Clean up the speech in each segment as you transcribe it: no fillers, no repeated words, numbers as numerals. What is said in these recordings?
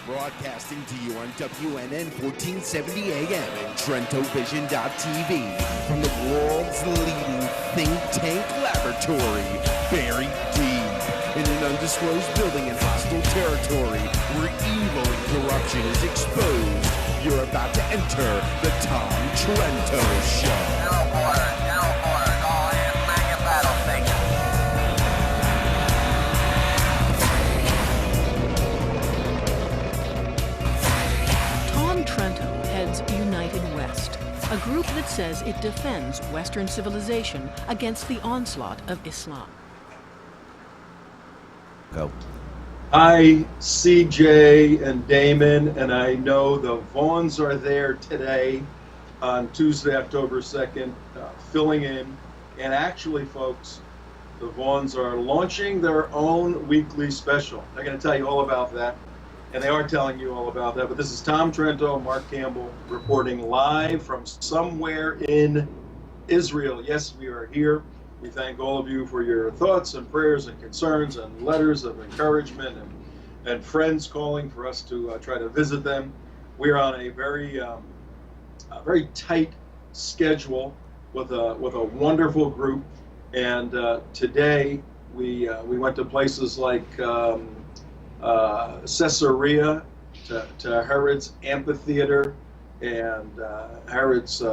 Broadcasting to you on WNN 1470 AM and TrentoVision.tv from the world's leading think tank laboratory, buried deep in an undisclosed building in hostile territory where evil and corruption is exposed. You're about to enter the Tom Trento Show. Arrow border, all hands man your battle station. Tom Trento heads United West, a group that says it defends Western civilization against the onslaught of Islam. Go. Hi, CJ and Damon, and I know the Vaughns are there today on Tuesday, October 2nd, filling in. And actually, folks, the Vaughns are launching their own weekly special. They're going to tell you all about that, and they are telling you all about that. But this is Tom Trento, Mark Campbell, reporting live from somewhere in Israel. Yes, we are here. We thank all of you for your thoughts and prayers and concerns and letters of encouragement and friends calling for us to try to visit them. We're on a very tight schedule with a wonderful group, and today we went to places like Caesarea to Herod's amphitheater and Herod's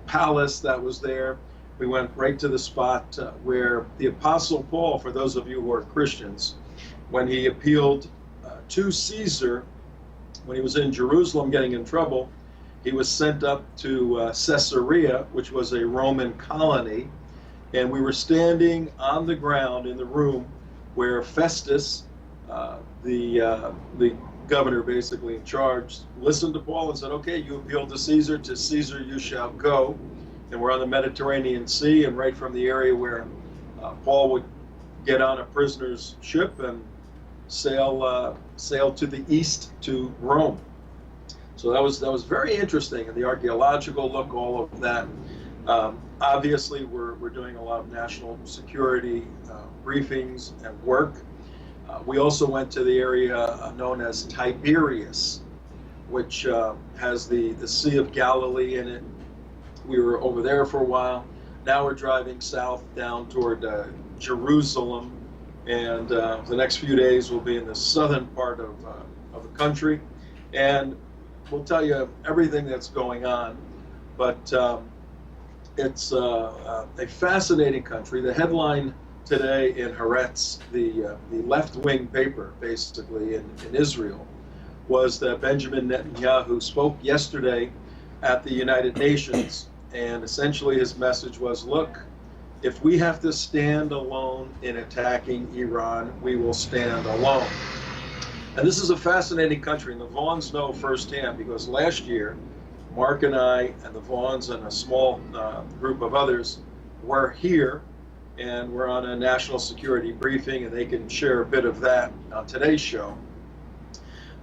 palace that was there. We went right to the spot where the Apostle Paul, for those of you who are Christians, when he appealed to Caesar, when he was in Jerusalem getting in trouble, he was sent up to Caesarea, which was a Roman colony, and we were standing on the ground in the room where Festus, the governor basically in charge, listened to Paul and said, okay, you appealed to Caesar you shall go. And we're on the Mediterranean Sea, and right from the area where Paul would get on a prisoner's ship and sail to the east to Rome. So that was very interesting, and the archaeological look, all of that. Obviously, we're doing a lot of national security briefings and work. We also went to the area known as Tiberias, which has the Sea of Galilee in it. We were over there for a while. Now we're driving south down toward Jerusalem, and the next few days we'll be in the southern part of the country, and we'll tell you everything that's going on. But it's a fascinating country. The headline today in Haaretz, the left-wing paper basically in Israel, was that Benjamin Netanyahu spoke yesterday at the United Nations, and essentially his message was, look, if we have to stand alone in attacking Iran, we will stand alone. And this is a fascinating country, and the Vaughns know firsthand, because last year, Mark and I and the Vaughns and a small group of others were here, and we're on a national security briefing, and they can share a bit of that on today's show.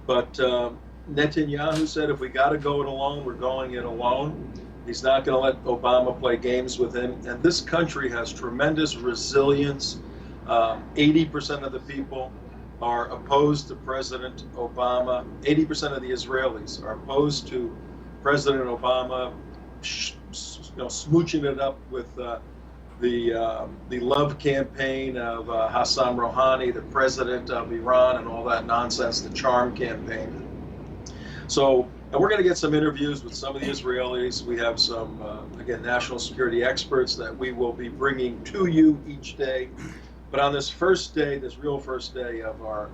But Netanyahu said, if we got to go it alone, we're going it alone. He's not going to let Obama play games with him. And this country has tremendous resilience. 80% of the people are opposed to President Obama. 80% of the Israelis are opposed to President Obama, smooching it up with the love campaign of Hassan Rouhani, the president of Iran, and all that nonsense, the charm campaign. So, and we're going to get some interviews with some of the Israelis. We have some, again, national security experts that we will be bringing to you each day. But on this first day, this real first day of our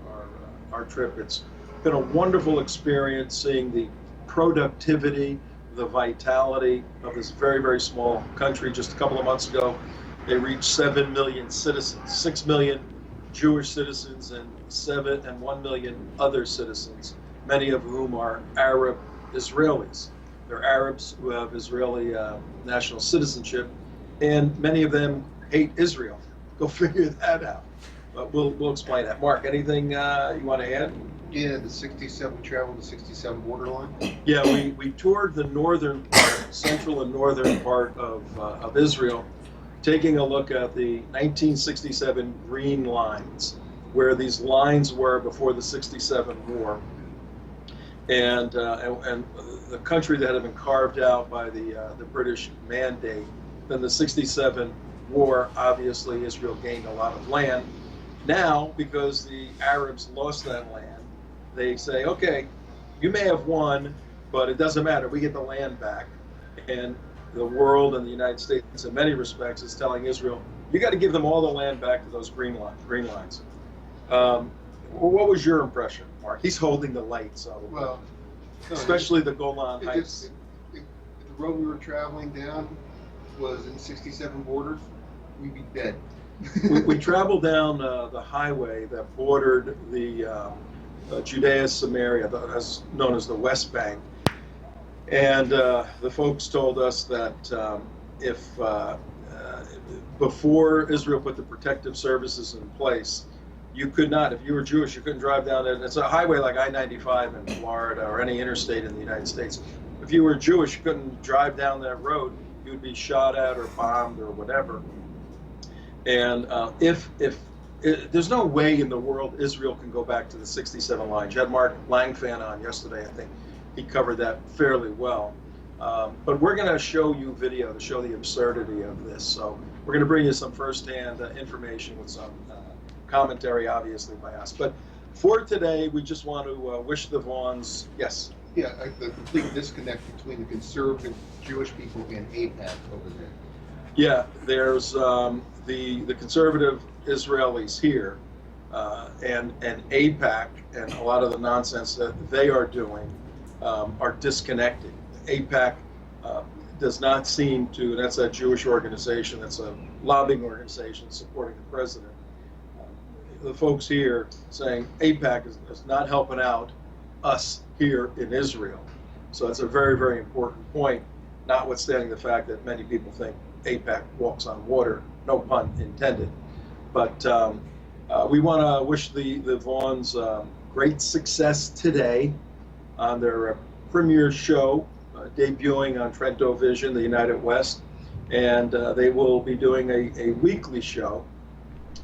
trip, it's been a wonderful experience seeing the productivity, the vitality of this very, very small country. Just a couple of months ago, they reached 7 million citizens, 6 million Jewish citizens, and 1 million other citizens, many of whom are Arab Israelis. They're Arabs who have Israeli national citizenship, and many of them hate Israel. Go figure that out. But we'll explain that. Mark, anything you want to add? Yeah, the 67 traveled the 67 borderline. Yeah, we toured the northern part, central and northern part of Israel, taking a look at the 1967 green lines, where these lines were before the 67 war. and the country that had been carved out by the British mandate. Then the 67 war, obviously Israel gained a lot of land. Now, because the Arabs lost that land, they say, okay, you may have won, but it doesn't matter, we get the land back. And the world and the United States, in many respects, is telling Israel, you got to give them all the land back to those green lines. What was your impression, Mark? He's holding the light, so Well, no, especially the Golan it Heights. just, if the road we were traveling down was in 67 borders, we'd be dead. we traveled down the highway that bordered the Judea, Samaria, as known as the West Bank, and the folks told us that if before Israel put the protective services in place, you could not, if you were Jewish, you couldn't drive down it. It's a highway like I-95 in Florida or any interstate in the United States. If you were Jewish, you couldn't drive down that road. You would be shot at or bombed or whatever. And there's no way in the world Israel can go back to the 67 lines. You had Mark Langfan on yesterday. I think he covered that fairly well. But we're going to show you video to show the absurdity of this. So we're going to bring you some firsthand information with some commentary, obviously, by us. But for today, we just want to wish the Vaughns, yes. Yeah, the complete disconnect between the conservative Jewish people and AIPAC over there. Yeah, there's the conservative Israelis here and AIPAC and a lot of the nonsense that they are doing are disconnected. AIPAC does not seem to, that's a Jewish organization, that's a lobbying organization supporting the president. The folks here saying AIPAC is not helping out us here in Israel. So it's a very, very important point, notwithstanding the fact that many people think AIPAC walks on water, no pun intended. But we want to wish the Vaughns great success today on their premiere show, debuting on TrentoVision, the United West. And they will be doing a weekly show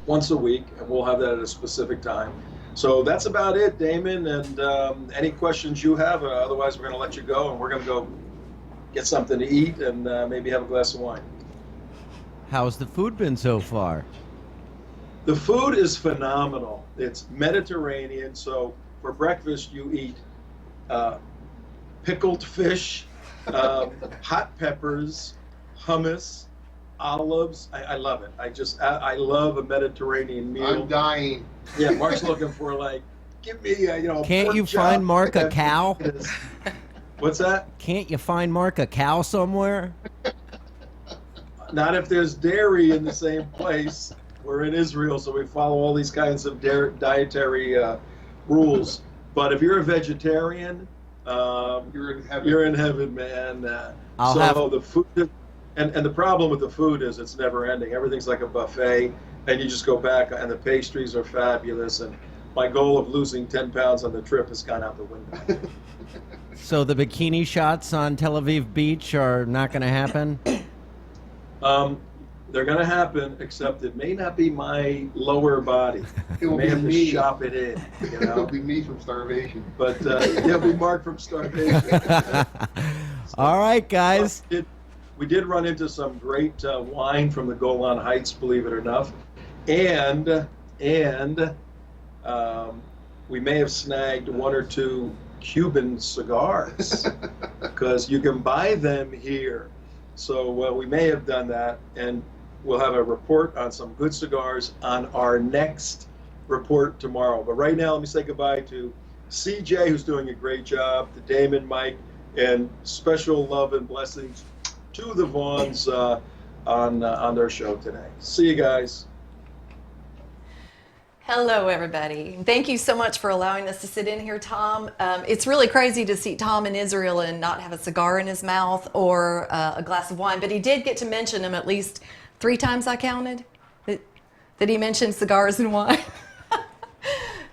once a week, and we'll have that at a specific time. So that's about it, Damon. And any questions you have, otherwise we're going to let you go, and we're going to go get something to eat and maybe have a glass of wine. How's the food been so far? The food is phenomenal. It's Mediterranean, so for breakfast you eat pickled fish, hot peppers, hummus, olives. I love it. I love a Mediterranean meal. I'm dying. Yeah, Mark's looking for give me a Can't you pork find chop. Mark a cow? What's that? Can't you find Mark a cow somewhere? Not if there's dairy in the same place. We're in Israel, so we follow all these kinds of dietary rules. But if you're a vegetarian, You're in heaven. you're in heaven, man. The food, and the problem with the food is it's never ending. Everything's like a buffet, and you just go back, and the pastries are fabulous. And my goal of losing 10 pounds on the trip has gone out the window. So the bikini shots on Tel Aviv Beach are not going to happen? They're going to happen, except it may not be my lower body. It will may be have to me. shop it in, It'll be me from starvation. But it'll be Mark from starvation. All right, guys. We did run into some great wine from the Golan Heights, believe it or not, and we may have snagged one or two Cuban cigars because you can buy them here. So we may have done that, and we'll have a report on some good cigars on our next report tomorrow. But right now, let me say goodbye to CJ, who's doing a great job, to Damon, Mike, and special love and blessings to the Vaughns on their show today. See you guys. Hello, everybody. Thank you so much for allowing us to sit in here, Tom. It's really crazy to see Tom in Israel and not have a cigar in his mouth or a glass of wine, but he did get to mention them at least 3 times, I counted, that he mentioned cigars and wine.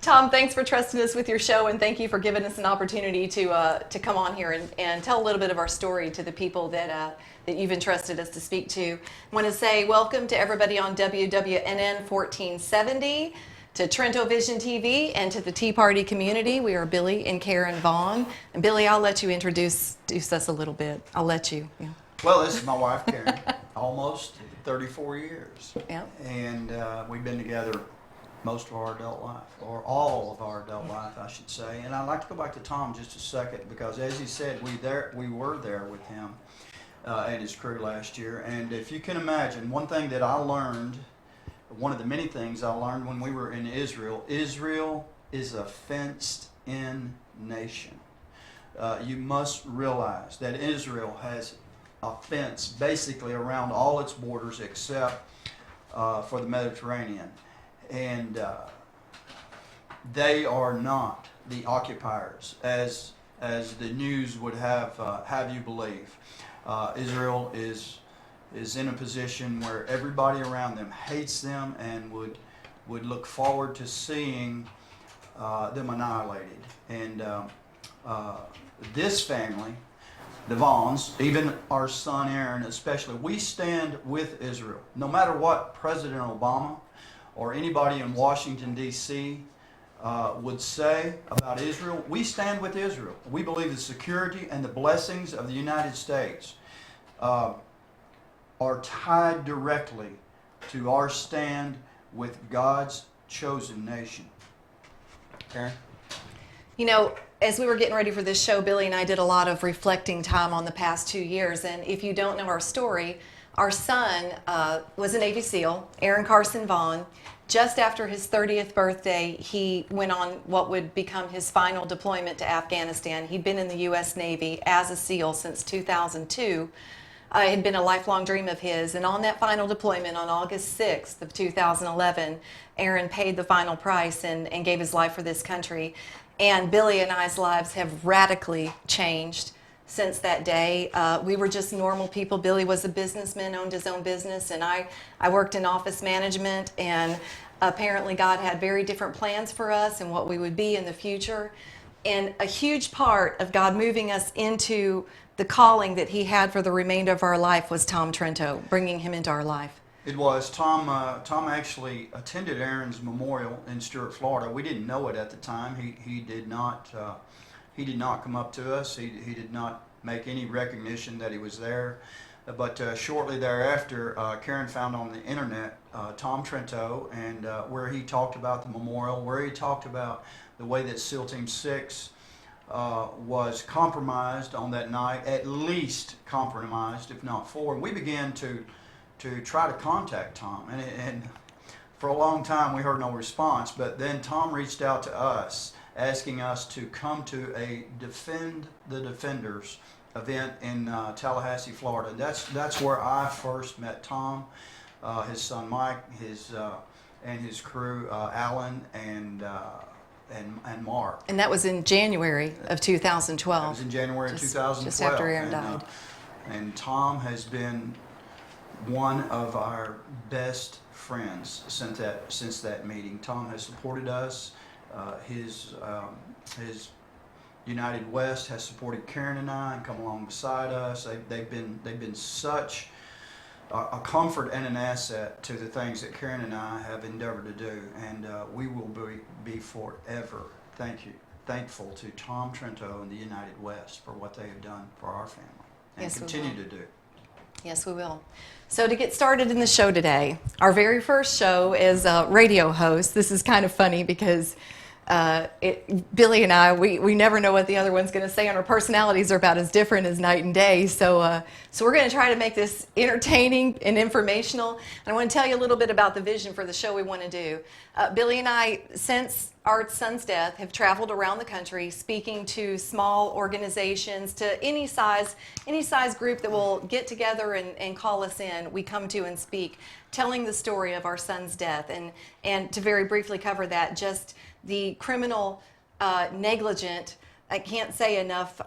Tom, thanks for trusting us with your show, and thank you for giving us an opportunity to come on here and tell a little bit of our story to the people that you've entrusted us to speak to. I want to say welcome to everybody on WWNN 1470. to TrentoVision TV and to the Tea Party community. We are Billy and Karen Vaughn. And Billy, I'll let you introduce us a little bit. I'll let you. Yeah. Well, this is my wife, Karen, almost 34 years. Yeah. And we've been together most of our adult life, or all of our adult life, I should say. And I'd like to go back to Tom just a second, because as he said, we were there with him and his crew last year. And if you can imagine, one thing that I learned, one of the many things I learned when we were in Israel, Israel is a fenced-in nation. You must realize that Israel has a fence basically around all its borders except for the Mediterranean. And they are not the occupiers, as the news would have you believe. Israel is in a position where everybody around them hates them and would look forward to seeing them annihilated. And this family, the Vaughns, even our son Aaron especially, we stand with Israel. No matter what President Obama or anybody in Washington, D.C. Would say about Israel, we stand with Israel. We believe the security and the blessings of the United States are tied directly to our stand with God's chosen nation. Karen? You know, as we were getting ready for this show, Billy and I did a lot of reflecting time on the past 2 years. And if you don't know our story, our son was a Navy SEAL, Aaron Carson Vaughn. Just after his 30th birthday, he went on what would become his final deployment to Afghanistan. He'd been in the U.S. Navy as a SEAL since 2002. It had been a lifelong dream of his. And on that final deployment on August 6th of 2011, Aaron paid the final price and gave his life for this country. And Billy and I's lives have radically changed since that day. We were just normal people. Billy was a businessman, owned his own business, and I worked in office management, and apparently God had very different plans for us and what we would be in the future. And a huge part of God moving us into the calling that he had for the remainder of our life was Tom Trento, bringing him into our life. It was. Tom actually attended Aaron's memorial in Stuart, Florida. We didn't know it at the time. He did not come up to us. He did not make any recognition that he was there. But shortly thereafter, Karen found on the internet Tom Trento, and where he talked about the memorial, where he talked about the way that SEAL Team 6 was compromised on that night, at least compromised, if not forward. We began to try to contact Tom, and for a long time we heard no response. But then Tom reached out to us, asking us to come to a Defend the Defenders event in Tallahassee, Florida. That's where I first met Tom, his son Mike, and his crew, Alan and Mark. And that was in January of 2012. That was in January of 2012. Just after Aaron died. And Tom has been one of our best friends since that meeting. Tom has supported us. His United West has supported Karen and I and come along beside us. They've been such a comfort and an asset to the things that Karen and I have endeavored to do, and we will be forever thankful to Tom Trento and the United West for what they have done for our family and yes, continue to do. Yes, we will. So to get started in the show today, our very first show is a radio host. This is kind of funny because Billy and I, we never know what the other one's going to say, and our personalities are about as different as night and day. So we're going to try to make this entertaining and informational. And I want to tell you a little bit about the vision for the show we want to do. Billy and I, since our son's death, have traveled around the country speaking to small organizations, to any size group that will get together and call us in. We come to and speak, telling the story of our son's death. And to very briefly cover that, just the criminal, negligent, I can't say enough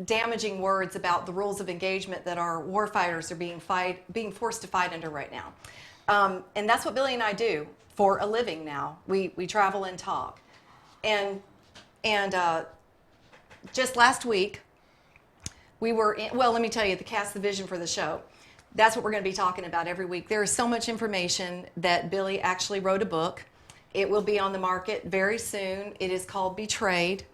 damaging words about the rules of engagement that our warfighters are being forced to fight under right now. And that's what Billy and I do for a living now. We travel and talk. And just last week, we were in, well, let me tell you, to cast the vision for the show. That's what we're going to be talking about every week. There is so much information that Billy actually wrote a book. It will be on the market very soon. It is called Betrayed,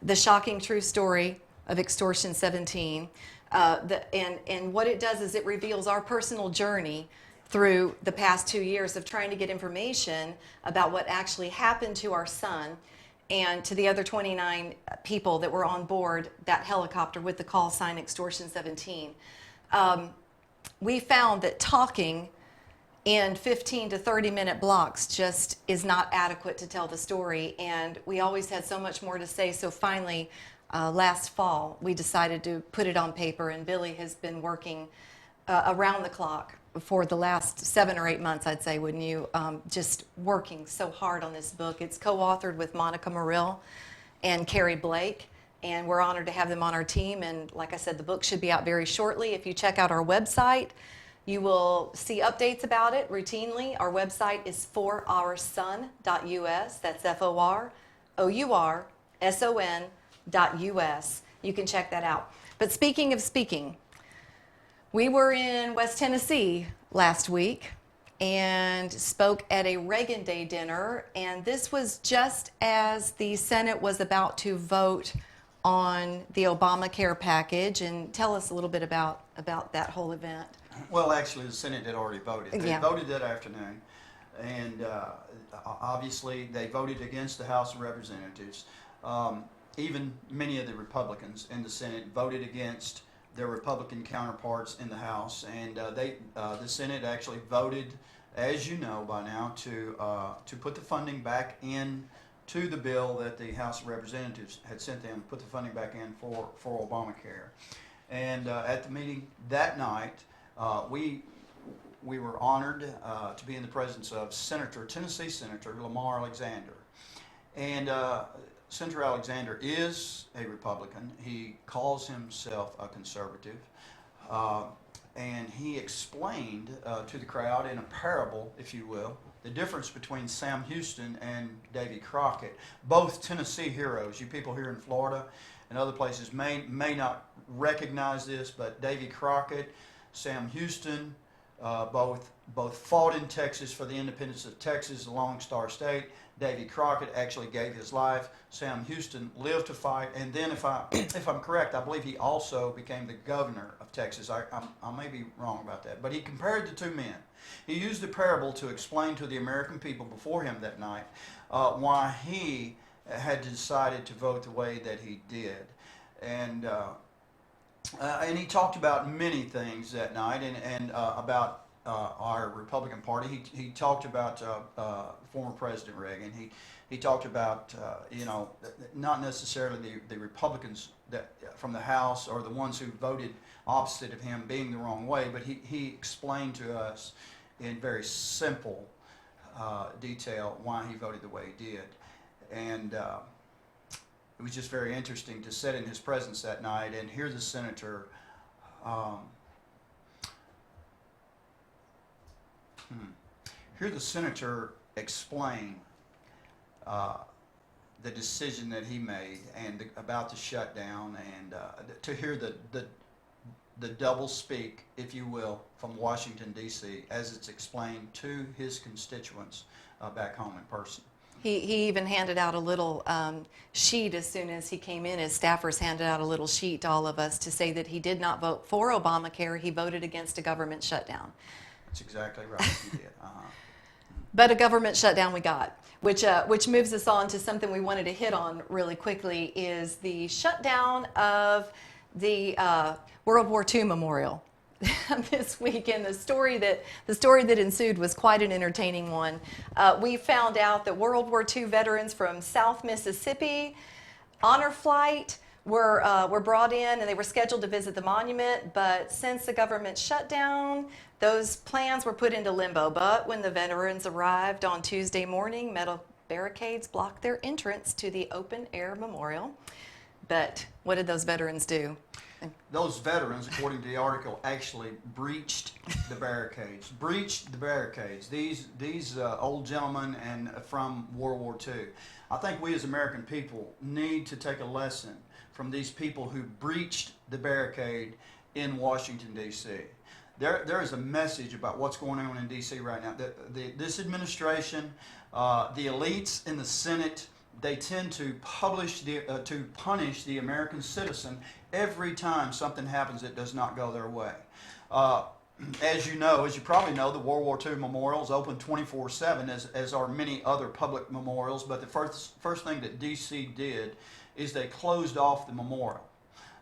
The Shocking True Story of Extortion 17. And what it does is it reveals our personal journey through the past 2 years of trying to get information about what actually happened to our son and to the other 29 people that were on board that helicopter with the call sign Extortion 17. We found that talking in 15 to 30 minute blocks just is not adequate to tell the story, and we always had so much more to say. So finally, last fall, we decided to put it on paper, and Billy has been working around the clock for the last 7 or 8 months, I'd say, wouldn't you? Just working so hard on this book. It's co-authored with Monica Murill and Carrie Blake, and we're honored to have them on our team. And like I said, the book should be out very shortly. If you check out our website, you will see updates about it routinely. Our website is forourson.us. That's FOROURSON.us. You can check that out. But speaking of speaking, we were in West Tennessee last week and spoke at a Reagan Day dinner, and this was just as the Senate was about to vote on the Obamacare package. And tell us a little bit about that whole event. Well, actually, the Senate had already voted. They Yeah. voted that afternoon, and obviously they voted against the House of Representatives. Even many of the Republicans in the Senate voted against their Republican counterparts in the House, and the Senate actually voted, as you know by now, to put the funding back in to the bill that the House of Representatives had sent them, put the funding back in for Obamacare. And at the meeting that night, we were honored to be in the presence of Tennessee Senator Lamar Alexander. And Senator Alexander is a Republican. He calls himself a conservative. And he explained to the crowd in a parable, if you will, the difference between Sam Houston and Davy Crockett, both Tennessee heroes. You people here in Florida and other places may not recognize this, but Davy Crockett, Sam Houston, both fought in Texas for the independence of Texas, the Lone Star State. Davy Crockett actually gave his life. Sam Houston lived to fight, and then, if I'm correct, I believe he also became the governor of Texas. I may be wrong about that, but he compared the two men. He used the parable to explain to the American people before him that night why he had decided to vote the way that he did, and he talked about many things that night, and about our Republican Party. He talked about former President Reagan. He talked about not necessarily the Republicans that from the House or the ones who voted opposite of him being the wrong way, but he explained to us in very simple detail why he voted the way he did, and it was just very interesting to sit in his presence that night and hear the senator explain the decision that he made and about the shutdown, and to hear the double speak, if you will, from Washington, D.C. as it's explained to his constituents back home in person. He even handed out a little sheet as soon as he came in. His staffers handed out a little sheet to all of us to say that he did not vote for Obamacare. He voted against a government shutdown. That's exactly right. He did. But a government shutdown we got, which moves us on to something we wanted to hit on really quickly, is the shutdown of the World War II Memorial this weekend. The story that ensued was quite an entertaining one. We found out that World War II veterans from South Mississippi, honor flight, were brought in, and they were scheduled to visit the monument, but since the government shut down, those plans were put into limbo. But when the veterans arrived on Tuesday morning, metal barricades blocked their entrance to the open-air memorial. But what did those veterans do? Those veterans, according to the article, actually breached the barricades. These old gentlemen and from World War II. I think we as American people need to take a lesson from these people who breached the barricade in Washington, D.C. there is a message about what's going on in D.C. right now. This administration, the elites in the Senate, they tend to punish the American citizen every time something happens that does not go their way. As you probably know, the World War II Memorial is open 24/7, as are many other public memorials. But the first thing that D.C. did is they closed off the memorial,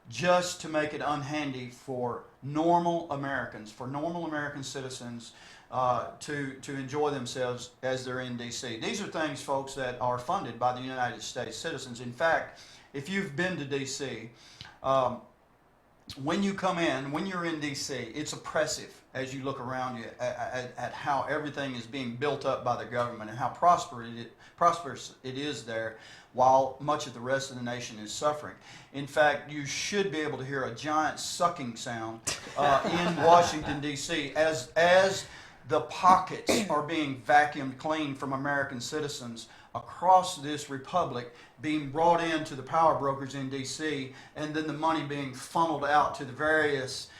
just to make it unhandy for normal Americans, for normal American citizens to enjoy themselves as they're in D.C. These are things, folks, that are funded by the United States citizens. In fact, if you've been to D.C., when you come in, when you're in D.C., it's oppressive as you look around you at how everything is being built up by the government and how prosperous it is there, while much of the rest of the nation is suffering. In fact, you should be able to hear a giant sucking sound in Washington, D.C. as the pockets are being vacuumed clean from American citizens across this republic, being brought into the power brokers in D.C., and then the money being funneled out to the various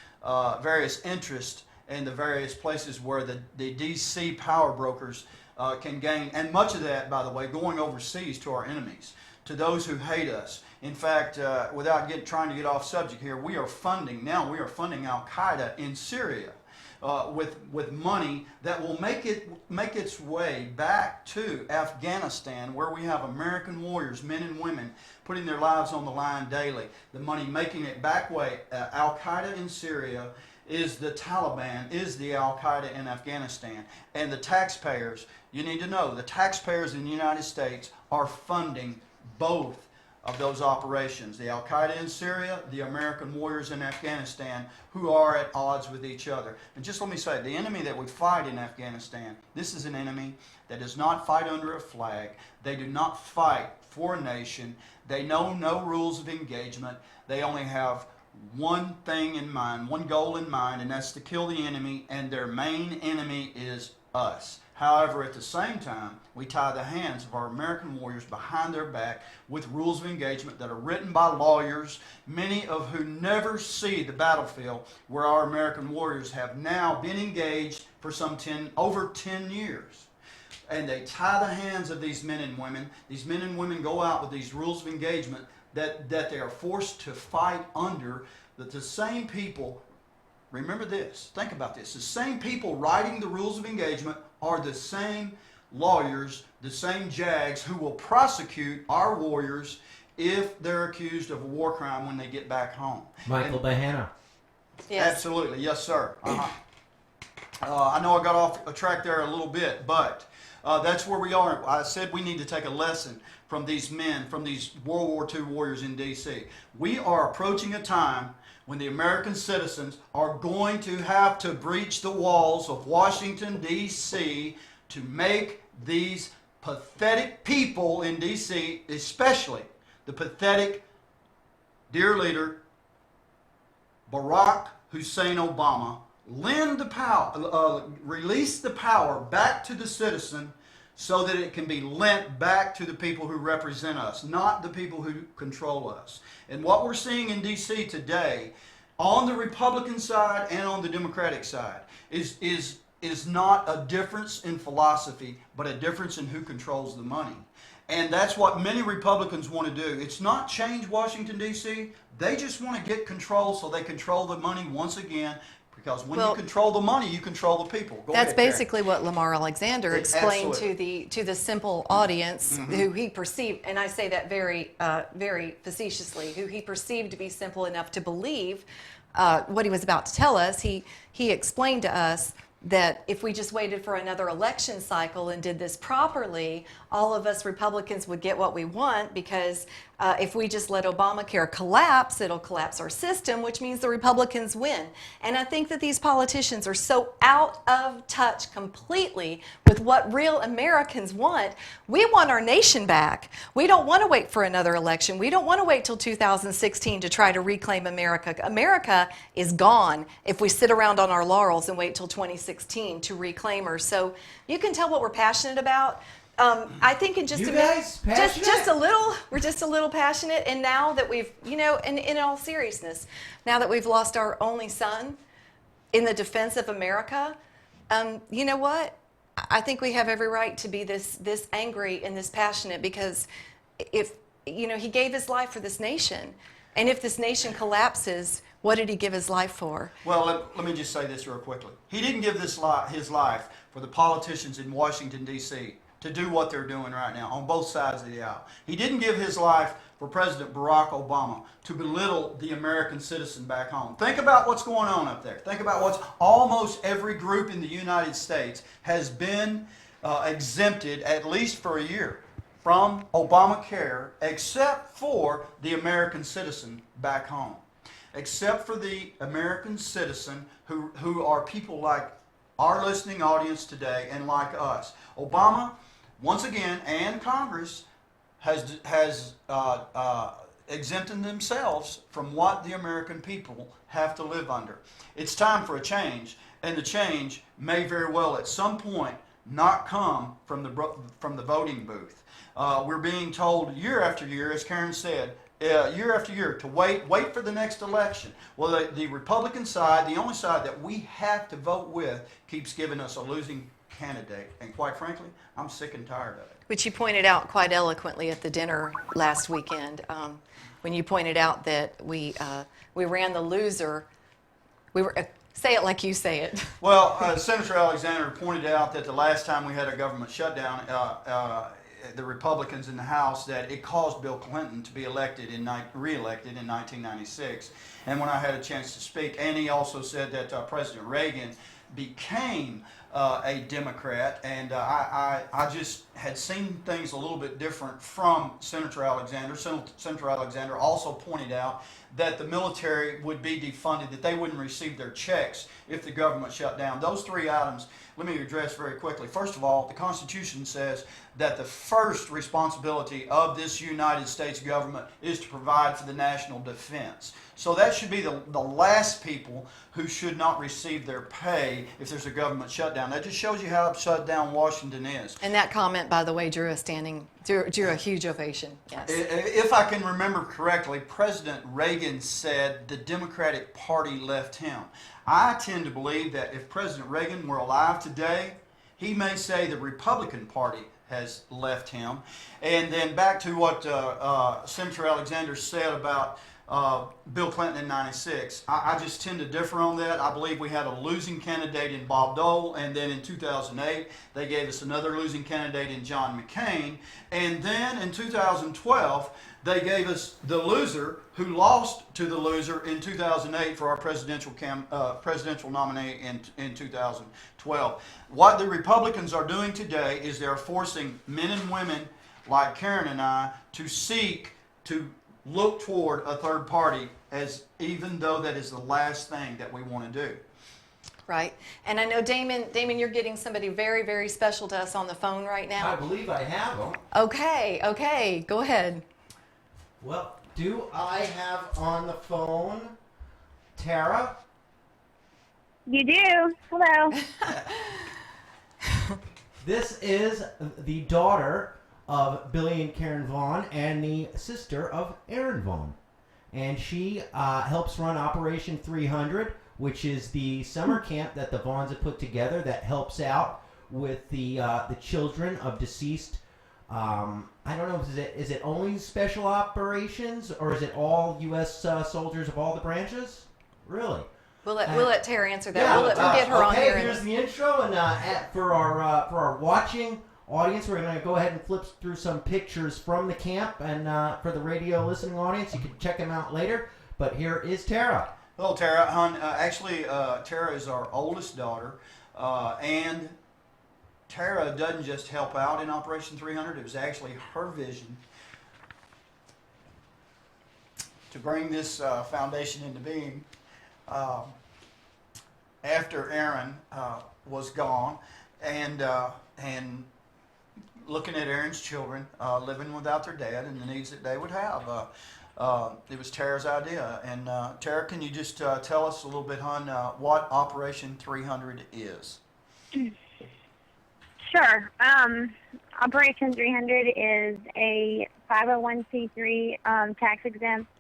interests and the various places where the D.C. power brokers can gain. And much of that, by the way, going overseas to our enemies, to those who hate us. In fact, without trying to get off subject here, we are funding Al-Qaeda in Syria. With money that will make its way back to Afghanistan, where we have American warriors, men and women, putting their lives on the line daily. The money making it back way. Al-Qaeda in Syria is the Taliban, is the Al-Qaeda in Afghanistan. And the taxpayers, you need to know, the taxpayers in the United States are funding both of those operations, the Al-Qaeda in Syria, the American warriors in Afghanistan, who are at odds with each other. And just let me say, the enemy that we fight in Afghanistan, this is an enemy that does not fight under a flag. They do not fight for a nation. They know no rules of engagement. They only have one thing in mind, one goal in mind, and that's to kill the enemy, and their main enemy is us. However, at the same time, we tie the hands of our American warriors behind their back with rules of engagement that are written by lawyers, many of who never see the battlefield, where our American warriors have now been engaged for over 10 years. And they tie the hands of these men and women. These men and women go out with these rules of engagement that they are forced to fight under, that the same people, remember this, think about this, the same people writing the rules of engagement are the same lawyers, the same JAGs who will prosecute our warriors if they're accused of a war crime when they get back home. Michael Bahana. Yes. Absolutely, yes, sir. I know I got off track there a little bit, but that's where we are. I said we need to take a lesson from these men, from these World War II warriors in D.C. We are approaching a time when the American citizens are going to have to breach the walls of Washington, D.C. to make these pathetic people in D.C., especially the pathetic, dear leader, Barack Hussein Obama, release the power back to the citizen so that it can be lent back to the people who represent us, not the people who control us. And what we're seeing in D.C. today, on the Republican side and on the Democratic side, is not a difference in philosophy, but a difference in who controls the money. And that's what many Republicans want to do. It's not change Washington, D.C. They just want to get control so they control the money once again. Because when you control the money, you control the people. That's basically what Lamar Alexander explained to the simple audience who he perceived, and I say that very facetiously, who he perceived to be simple enough to believe what he was about to tell us. He explained to us that if we just waited for another election cycle and did this properly, all of us Republicans would get what we want, because if we just let Obamacare collapse, it'll collapse our system, which means the Republicans win. And I think that these politicians are so out of touch completely with what real Americans want. We want our nation back. We don't want to wait for another election. We don't want to wait till 2016 to try to reclaim America. America is gone if we sit around on our laurels and wait till 2016 to reclaim her. So you can tell what we're passionate about. I think in just a minute, just a little, we're just a little passionate. And now that we've, and in all seriousness, now that we've lost our only son, in the defense of America, you know what? I think we have every right to be this angry and this passionate, because if, he gave his life for this nation. And if this nation collapses, what did he give his life for? Well, let me just say this real quickly. He didn't give his life for the politicians in Washington, D.C. to do what they're doing right now on both sides of the aisle. He didn't give his life for President Barack Obama to belittle the American citizen back home. Think about what's going on up there. Think about what's almost every group in the United States has been exempted, at least for a year, from Obamacare, except for the American citizen back home. Except for the American citizen who are people like our listening audience today and like us. Obama, once again, and Congress has exempted themselves from what the American people have to live under. It's time for a change, and the change may very well at some point not come from the voting booth. We're being told year after year, as Karen said, year after year, to wait for the next election. Well, the Republican side, the only side that we have to vote with, keeps giving us a losing candidate. And quite frankly, I'm sick and tired of it. Which you pointed out quite eloquently at the dinner last weekend, when you pointed out that we ran the loser. Say it like you say it. Well, Senator Alexander pointed out that the last time we had a government shutdown, the Republicans in the House, that it caused Bill Clinton to be reelected in 1996. And when I had a chance to speak, and he also said that President Reagan became a Democrat, and I just had seen things a little bit different from Senator Alexander. Senator Alexander also pointed out that the military would be defunded, that they wouldn't receive their checks if the government shut down. Those three items, let me address very quickly. First of all, the Constitution says that the first responsibility of this United States government is to provide for the national defense. So that should be the last people who should not receive their pay if there's a government shutdown. That just shows you how upside down Washington is. And that comment, by the way, drew a huge ovation. Yes. If I can remember correctly, President Reagan said the Democratic Party left him. I tend to believe that if President Reagan were alive today, he may say the Republican Party has left him. And then back to what Senator Alexander said about Bill Clinton in 96. I just tend to differ on that. I believe we had a losing candidate in Bob Dole, and then in 2008 they gave us another losing candidate in John McCain, and then in 2012 they gave us the loser who lost to the loser in 2008 for our presidential nominee in 2012. What the Republicans are doing today is they're forcing men and women like Karen and I to seek to look toward a third party, as even though that is the last thing that we want to do. Right. And I know, Damon, you're getting somebody very, very special to us on the phone right now. I believe I have them. Okay, go ahead. Well, do I have on the phone Tara? You do. Hello. This is the daughter of Billy and Karen Vaughn and the sister of Aaron Vaughn. And she helps run Operation 300, which is the summer camp that the Vaughns have put together that helps out with the children of deceased. I don't know, is it only special operations, or is it all U.S. soldiers of all the branches? Really? We'll let Tara answer that. Yeah, We'll get her on here. Okay, here's the intro, and for our watching audience, we're going to go ahead and flip through some pictures from the camp, and for the radio listening audience, you can check them out later. But here is Tara. Hello, Tara. Hon, actually, Tara is our oldest daughter, and Tara doesn't just help out in Operation 300. It was actually her vision to bring this foundation into being after Aaron was gone, and looking at Aaron's children living without their dad and the needs that they would have. It was Tara's idea. And Tara, can you just tell us a little bit, hon, what Operation 300 is? Sure. Operation 300 is a 501c3 tax-exempt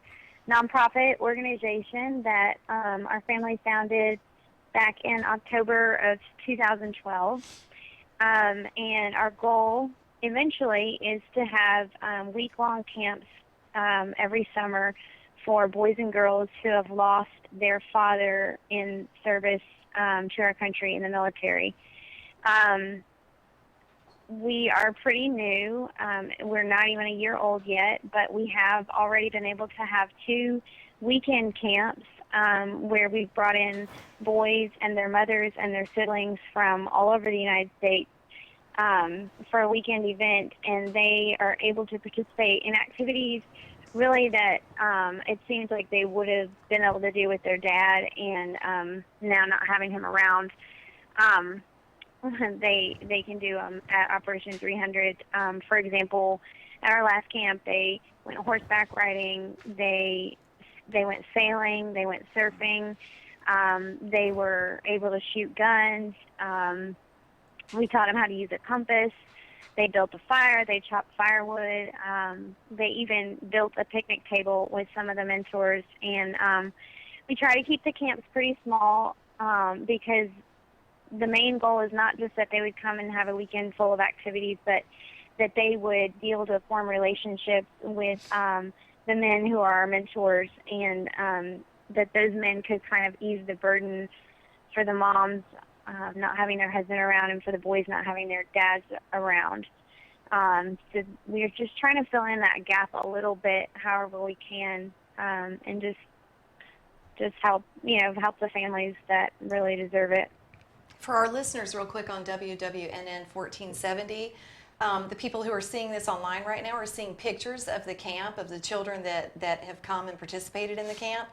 nonprofit organization that our family founded back in October of 2012. And our goal eventually is to have week-long camps every summer for boys and girls who have lost their father in service to our country in the military. We are pretty new. We're not even a year old yet, but we have already been able to have 2 weekend camps where we've brought in boys and their mothers and their siblings from all over the United States for a weekend event, and they are able to participate in activities really that it seems like they would have been able to do with their dad, and now not having him around, they can do them at Operation 300. For example, at our last camp, they went horseback riding, they went sailing, they went surfing, they were able to shoot guns. We taught them how to use a compass. They built a fire. They chopped firewood. They even built a picnic table with some of the mentors. And we try to keep the camps pretty small because the main goal is not just that they would come and have a weekend full of activities, but that they would be able to form relationships with the men who are our mentors, and that those men could kind of ease the burden for the moms not having their husband around, and for the boys not having their dads around. So we're just trying to fill in that gap a little bit, however we can, and just help the families that really deserve it. For our listeners, real quick on WWNN 1470, the people who are seeing this online right now are seeing pictures of the camp, of the children that have come and participated in the camp.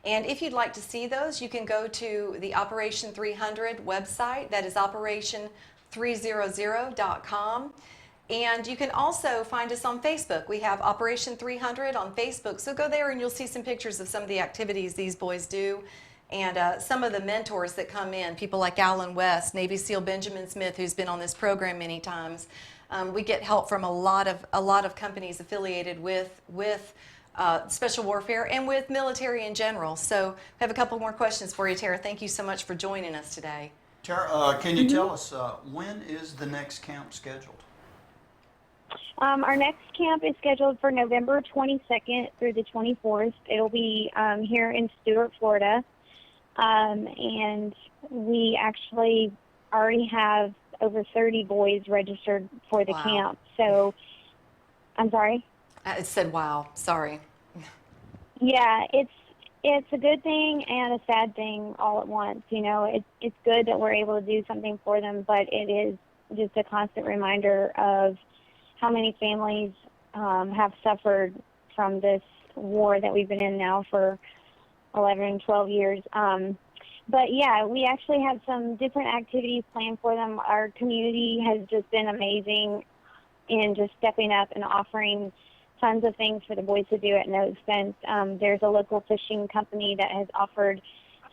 And if you'd like to see those, you can go to the Operation 300 website. That is operation300.com. And you can also find us on Facebook. We have Operation 300 on Facebook. So go there and you'll see some pictures of some of the activities these boys do. And some of the mentors that come in, people like Alan West, Navy SEAL Benjamin Smith, who's been on this program many times. We get help from a lot of companies affiliated with special warfare and with military in general. So I have a couple more questions for you, Tara. Thank you so much for joining us today. Tara, can you tell us when is the next camp scheduled? Our next camp is scheduled for November 22nd through the 24th. It'll be here in Stuart, Florida. And we actually already have over 30 boys registered for the camp. So, I'm sorry? It said, wow, sorry. Yeah, it's a good thing and a sad thing all at once. You know, it's good that we're able to do something for them, but it is just a constant reminder of how many families have suffered from this war that we've been in now for 11 and 12 years. But yeah, we actually have some different activities planned for them. Our community has just been amazing in just stepping up and offering tons of things for the boys to do at no expense. There's a local fishing company that has offered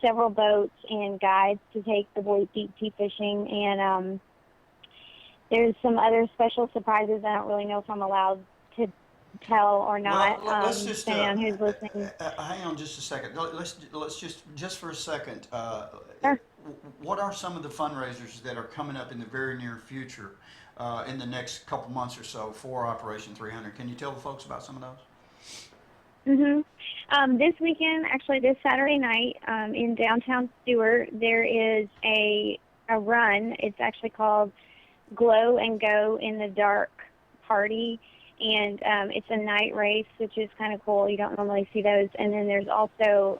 several boats and guides to take the boys deep sea fishing, and there's some other special surprises. I don't really know if I'm allowed to tell or not. Well, let's just depending on who's listening. hang on just a second. Let's just for a second. Sure. What are some of the fundraisers that are coming up in the very near future, in the next couple months or so for Operation 300? Can you tell the folks about some of those? This weekend, actually this Saturday night, in downtown Stuart, there is a run. It's actually called Glow and Go in the Dark Party. And it's a night race, which is kind of cool. You don't normally see those. And then there's also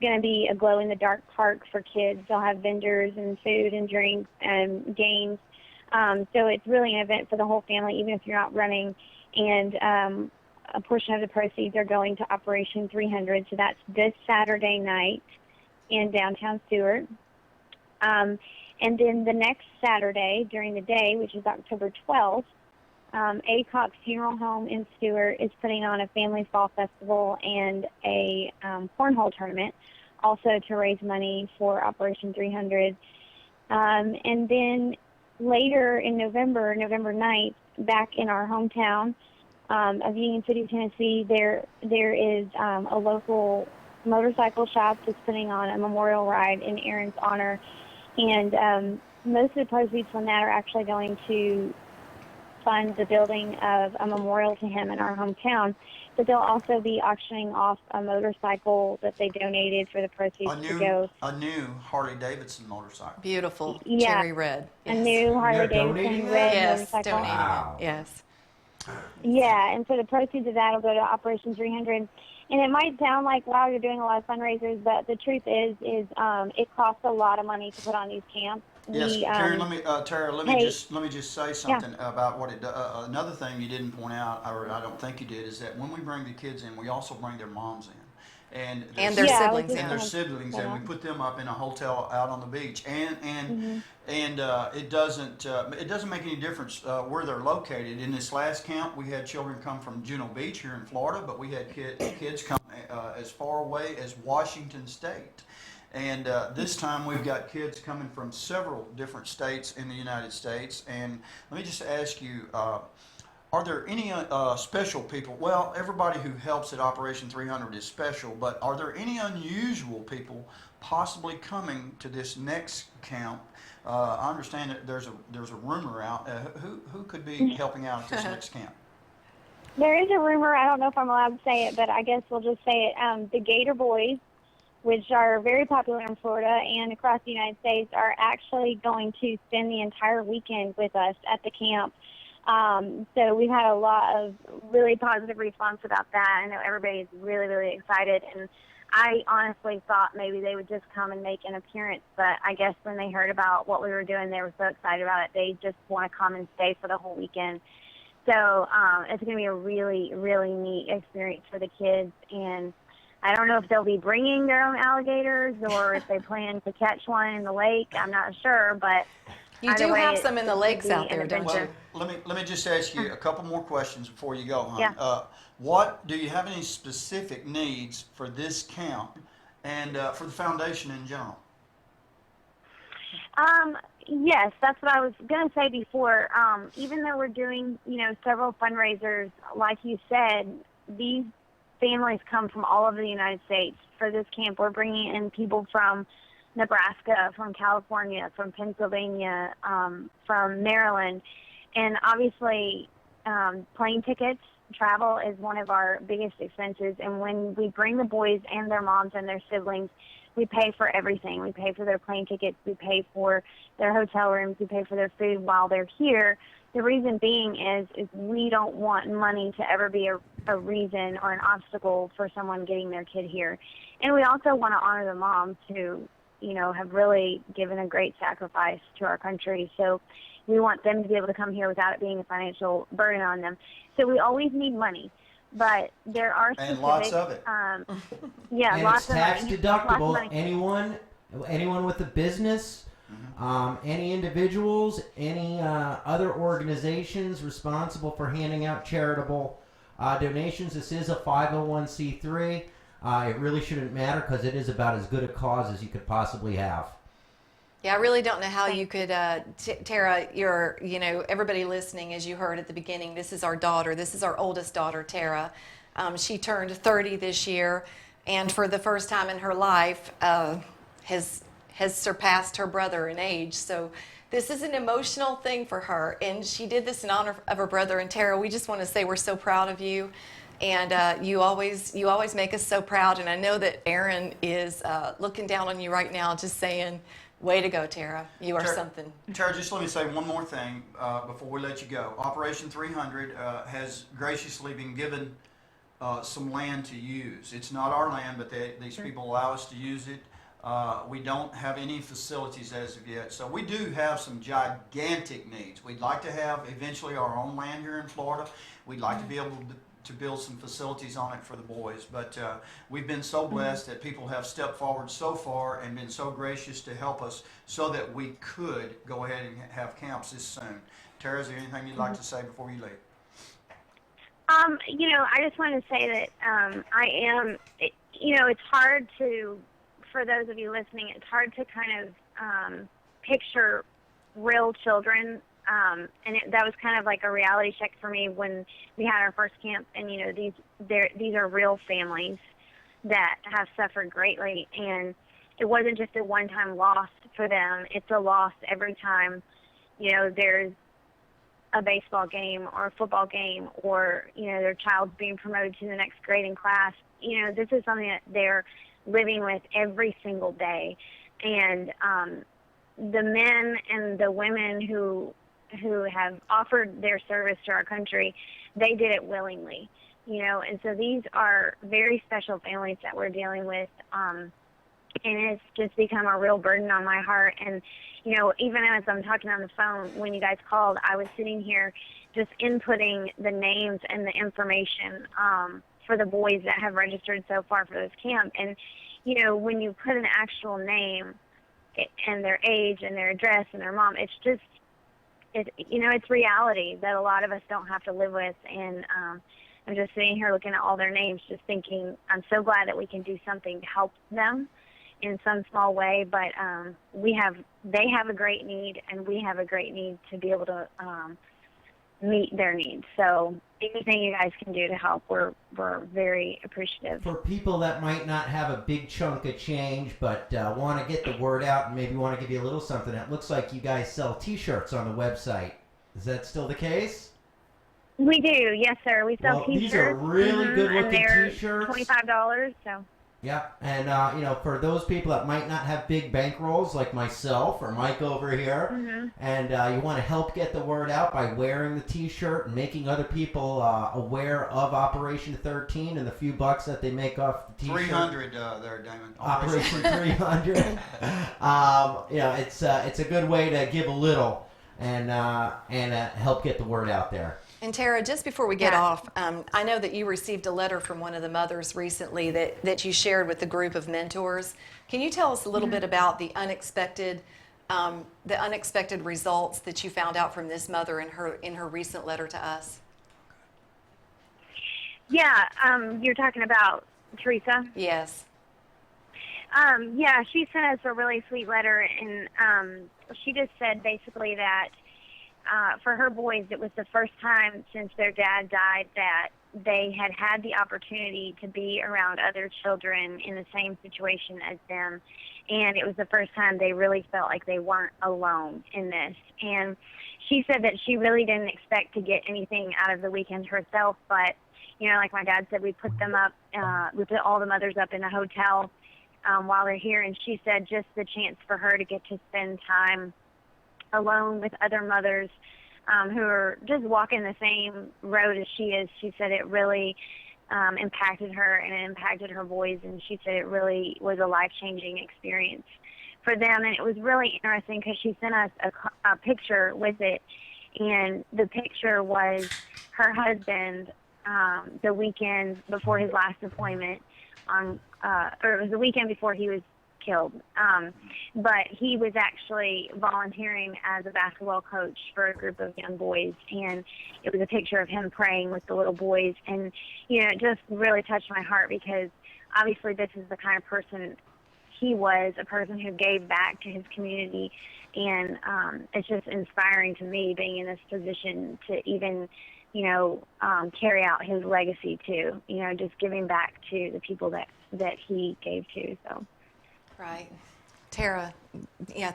going to be a glow-in-the-dark park for kids. They'll have vendors and food and drinks and games. So it's really an event for the whole family, even if you're not running. And a portion of the proceeds are going to Operation 300. So that's this Saturday night in downtown Stuart. And then the next Saturday during the day, which is October 12th, ACOC Funeral Home in Stuart is putting on a family fall festival and a cornhole tournament, also to raise money for Operation 300. And then later in November 9th, back in our hometown of Union City, Tennessee, there is a local motorcycle shop that's putting on a memorial ride in Aaron's honor, and most of the proceeds from that are actually going to fund the building of a memorial to him in our hometown. But they'll also be auctioning off a motorcycle that they donated for the proceeds to go. A new Harley Davidson motorcycle. Beautiful. Yeah. Cherry red. A new Harley donating Davidson that? red Yes, motorcycle. donating Wow. it. Yes. Yeah, and so the proceeds of that will go to Operation 300. And it might sound like, wow, you're doing a lot of fundraisers, but the truth is it costs a lot of money to put on these camps. Yes, Terry. Tara, let me just say something about what it does. Another thing you didn't point out, or I don't think you did, is that when we bring the kids in, we also bring their moms in, and their siblings. and their siblings, and we put them up in a hotel out on the beach, and it doesn't make any difference where they're located. In this last camp, we had children come from Juno Beach here in Florida, but we had kids come as far away as Washington State. And this time we've got kids coming from several different states in the United States. And let me just ask you, are there any special people? Well, everybody who helps at Operation 300 is special, but are there any unusual people possibly coming to this next camp? I understand that there's a rumor out. Who could be helping out at this next camp? There is a rumor. I don't know if I'm allowed to say it, but I guess we'll just say it. The Gator Boys, which are very popular in Florida and across the United States, are actually going to spend the entire weekend with us at the camp. So we've had a lot of really positive response about that. I know everybody's really, really excited, and I honestly thought maybe they would just come and make an appearance, but I guess when they heard about what we were doing, they were so excited about it, they just want to come and stay for the whole weekend. So it's going to be a really, really neat experience for the kids, and I don't know if they'll be bringing their own alligators or if they plan to catch one in the lake. I'm not sure, but You do have some in the lakes out there, don't you? Well, let me just ask you a couple more questions before you go, hon. Yeah. What do you have any specific needs for this camp and for the foundation in general? Yes, that's what I was going to say before. Even though we're doing, several fundraisers, like you said, these families come from all over the United States. For this camp, we're bringing in people from Nebraska, from California, from Pennsylvania, from Maryland, and obviously plane tickets, travel is one of our biggest expenses. And when we bring the boys and their moms and their siblings, we pay for everything. We pay for their plane tickets, we pay for their hotel rooms, we pay for their food while they're here. The reason being is we don't want money to ever be a reason or an obstacle for someone getting their kid here. And we also want to honor the moms who, have really given a great sacrifice to our country. So we want them to be able to come here without it being a financial burden on them. So we always need money, but there are specific... And lots of it. Yeah, and lots it's tax of money. deductible. Lots of money. Anyone with a business, any individuals, any other organizations responsible for handing out charitable donations. This is a 501c3. It really shouldn't matter because it is about as good a cause as you could possibly have. Yeah, I really don't know how you could, Tara, everybody listening, as you heard at the beginning, this is our daughter. This is our oldest daughter, Tara. She turned 30 this year, and for the first time in her life has surpassed her brother in age. So this is an emotional thing for her, and she did this in honor of her brother. And Tara, we just want to say we're so proud of you. And you always make us so proud. And I know that Aaron is looking down on you right now, just saying, way to go, Tara. You are something. Tara, just let me say one more thing before we let you go. Operation 300 has graciously been given some land to use. It's not our land, but these people allow us to use it. We don't have any facilities as of yet. So we do have some gigantic needs. We'd like to have eventually our own land here in Florida. We'd like to be able to build some facilities on it for the boys. But we've been so blessed that people have stepped forward so far and been so gracious to help us so that we could go ahead and have camps this soon. Tara, is there anything you'd like to say before you leave? I just want to say that it's hard to, for those of you listening, it's hard to kind of picture real children. That was kind of like a reality check for me when we had our first camp. And these are real families that have suffered greatly, and it wasn't just a one-time loss for them. It's a loss every time, there's a baseball game or a football game, or, their child's being promoted to the next grade in class. This is something that they're living with every single day. And the men and the women who have offered their service to our country, they did it willingly, and so these are very special families that we're dealing with, and it's just become a real burden on my heart. And, even as I'm talking on the phone, when you guys called, I was sitting here just inputting the names and the information for the boys that have registered so far for this camp. And, when you put an actual name and their age and their address and their mom, it's just, it's reality that a lot of us don't have to live with. And I'm just sitting here looking at all their names, just thinking, I'm so glad that we can do something to help them in some small way. But they have a great need, and we have a great need to be able to meet their needs. So anything you guys can do to help, we're very appreciative. For people that might not have a big chunk of change but want to get the word out and maybe want to give you a little something, it looks like you guys sell T-shirts on the website. Is that still the case? We do, yes, sir. We sell T-shirts. These are really good-looking T-shirts. $25, so. Yep, and for those people that might not have big bankrolls like myself or Mike over here, and you want to help get the word out by wearing the T-shirt and making other people aware of Operation 13 and the few bucks that they make off the T-shirt. 300 there, Damon. Operation 300. It's a good way to give a little and help get the word out there. And Tara, just before we get off, I know that you received a letter from one of the mothers recently that you shared with the group of mentors. Can you tell us a little bit about the unexpected results that you found out from this mother in her recent letter to us? Yeah, you're talking about Teresa? Yes. Yeah, she sent us a really sweet letter, and she just said basically that for her boys, it was the first time since their dad died that they had the opportunity to be around other children in the same situation as them. And it was the first time they really felt like they weren't alone in this. And she said that she really didn't expect to get anything out of the weekend herself, but, like my dad said, we put all the mothers up in a hotel while they're here. And she said just the chance for her to get to spend time alone with other mothers who are just walking the same road as she is. She said it really impacted her, and it impacted her boys, and she said it really was a life-changing experience for them. And it was really interesting because she sent us a picture with it, and the picture was her husband the weekend before his last deployment, or it was the weekend before he was killed. But he was actually volunteering as a basketball coach for a group of young boys, and it was a picture of him praying with the little boys. And, it just really touched my heart because obviously this is the kind of person he was, a person who gave back to his community. And it's just inspiring to me being in this position to even, carry out his legacy too, just giving back to the people that he gave to. So. Right. Tara,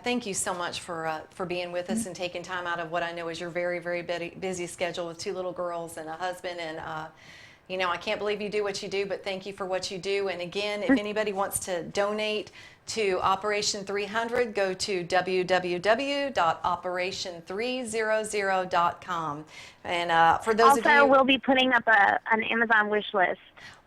thank you so much for being with us and taking time out of what I know is your very, very busy schedule with 2 little girls and a husband. And, I can't believe you do what you do, but thank you for what you do. And again, if anybody wants to donate to Operation 300, go to www.operation300.com. And for those of you... Also, we'll be putting up an Amazon wish list.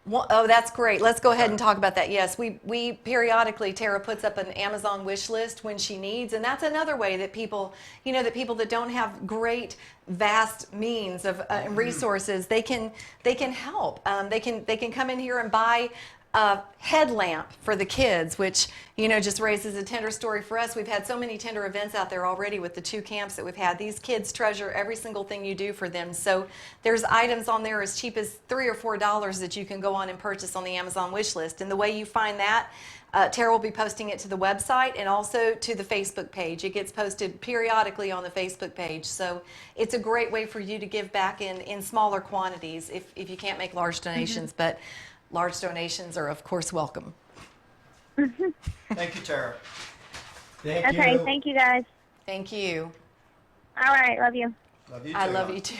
Well, oh, that's great. Let's go ahead and talk about that. Yes, we periodically, Tara puts up an Amazon wish list when she needs, and that's another way that people, that don't have great, vast means of resources, they can help. They can come in here and buy a headlamp for the kids, which, just raises a tender story for us. We've had so many tender events out there already with the 2 camps that we've had. These kids treasure every single thing you do for them. So there's items on there as cheap as $3 or $4 that you can go on and purchase on the Amazon wish list. And the way you find that, Tara will be posting it to the website and also to the Facebook page. It gets posted periodically on the Facebook page. So it's a great way for you to give back in smaller quantities if you can't make large donations. But large donations are, of course, welcome. Thank you, Tara. Thank Okay, you. thank you guys. Thank you. All right, love you. Love you too. I love hon. you too.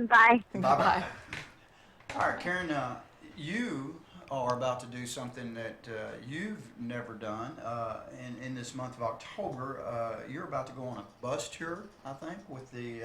Bye. Bye-bye. All right, Karen, you are about to do something that you've never done. In this month of October, you're about to go on a bus tour, I think, with the